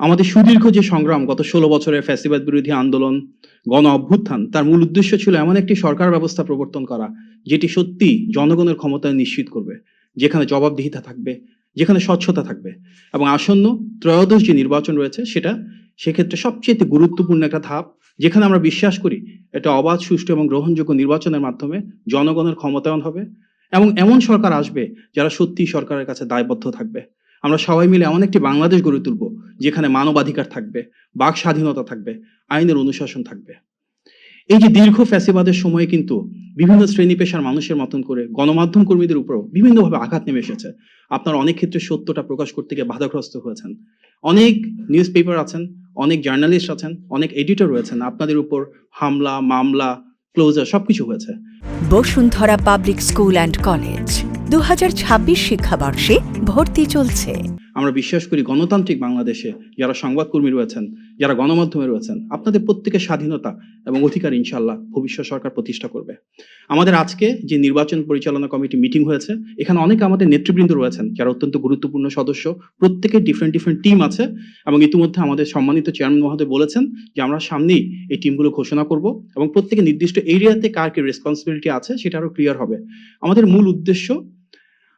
আমাদের সুদীর্ঘ যে সংগ্রাম গত ১৬ বছরের ফ্যাসিবাদ বিরোধী আন্দোলন, গণ অভ্যুত্থান তার মূল উদ্দেশ্য ছিল এমন একটি সরকার ব্যবস্থা প্রবর্তন করা যেটি সত্যিই জনগণের ক্ষমতায়ন নিশ্চিত করবে, যেখানে জবাবদিহিতা থাকবে, যেখানে স্বচ্ছতা থাকবে এবং আসন্ন ত্রয়োদশ যে নির্বাচন রয়েছে সেক্ষেত্রে সবচেয়ে গুরুত্বপূর্ণ একটা ধাপ, যেখানে আমরা বিশ্বাস করি এটা অবাধ, সুষ্ঠু এবং গ্রহণযোগ্য নির্বাচনের মাধ্যমে জনগণের ক্ষমতায়ন হবে এবং এমন সরকার আসবে যারা সত্যিই সরকারের কাছে দায়বদ্ধ থাকবে। আমরা সবাই মিলে এমন একটি বাংলাদেশ গড়ে তুলব যেখানে মানবাধিকার থাকবে, বাক স্বাধীনতা থাকবে, আইনের অনুশাসন থাকবে। এই যে দীর্ঘ ফ্যাসিবাদের সময়ে কিন্তু বিভিন্ন শ্রেণী পেশার মানুষের মতন করে গণমাধ্যম কর্মীদের উপরও বিভিন্নভাবে আঘাত নেমে এসেছে। আপনারা অনেক ক্ষেত্রে সত্যটা প্রকাশ করতে গিয়ে বাধাগ্রস্ত হয়েছেন। অনেক নিউজ পেপার আছেন, অনেক জার্নালিস্ট আছেন, অনেক এডিটর রয়েছেন, আপনাদের উপর হামলা, মামলা, ক্লোজার সবকিছু হয়েছে। Bashundhara public school and college 2026 শিক্ষাবর্ষে ভর্তি চলছে। আমরা বিশ্বাস করি গণতান্ত্রিক বাংলাদেশে যারা সংবাদকর্মী রয়েছেন, যারা গণমাধ্যমে রয়েছেন, আপনাদের প্রত্যেকের স্বাধীনতা এবং অধিকার ইনশাআল্লাহ ভবিষ্যৎ সরকার প্রতিষ্ঠা করবে। আমাদের আজকে যে নির্বাচন পরিচালনা কমিটি মিটিং হয়েছে, এখানে অনেক আমাদের নেতৃবৃন্দ রয়েছেন যারা অত্যন্ত গুরুত্বপূর্ণ সদস্য। প্রত্যেকের ডিফারেন্ট টিম আছে এবং ইতিমধ্যে আমাদের সম্মানিত চেয়ারম্যান মহোদয় বলেছেন যে আমরা সামনেই এই টিমগুলো ঘোষণা করব এবং প্রত্যেকের নির্দিষ্ট এরিয়াতে কার কি রেসপন্সিবিলিটি আছে সেটা আরো ক্লিয়ার হবে। আমাদের মূল উদ্দেশ্য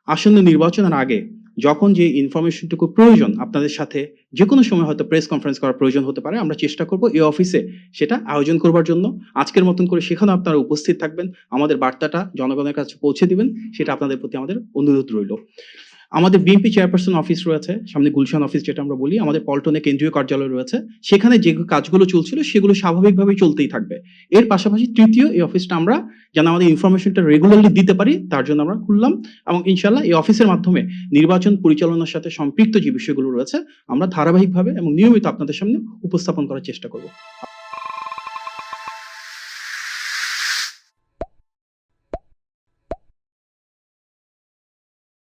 আসন্ন নির্বাচনের আগে যখন যে ইনফরমেশনটুকু প্রয়োজন, আপনাদের সাথে যে কোনো সময় হয়তো প্রেস কনফারেন্স করার প্রয়োজন হতে পারে, আমরা চেষ্টা করব এই অফিসে সেটা আয়োজন করবার জন্য। আজকের মতন করে সেখানে আপনারা উপস্থিত থাকবেন, আমাদের বার্তাটা জনগণের কাছে পৌঁছে দিবেন, সেটা আপনাদের প্রতি আমাদের অনুরোধ রইল। আমাদের বিএনপি চেয়ারপারসন অফিস রয়েছে, সামনে গুলশান অফিস যেটা আমরা বলি, আমাদের পল্টনে কেন্দ্রীয় কার্যালয় রয়েছে, সেখানে যে কাজগুলো চলছিল সেগুলো স্বাভাবিকভাবেই চলতেই থাকবে। এর পাশাপাশি তৃতীয় এই অফিসটা আমরা যেন আমাদের ইনফরমেশনটা রেগুলারলি দিতে পারি তার জন্য আমরা খুললাম এবং ইনশাআল্লাহ এই অফিসের মাধ্যমে নির্বাচন পরিচালনার সাথে সম্পৃক্ত যে বিষয়গুলো রয়েছে আমরা ধারাবাহিকভাবে এবং নিয়মিত আপনাদের সামনে উপস্থাপন করার চেষ্টা করব।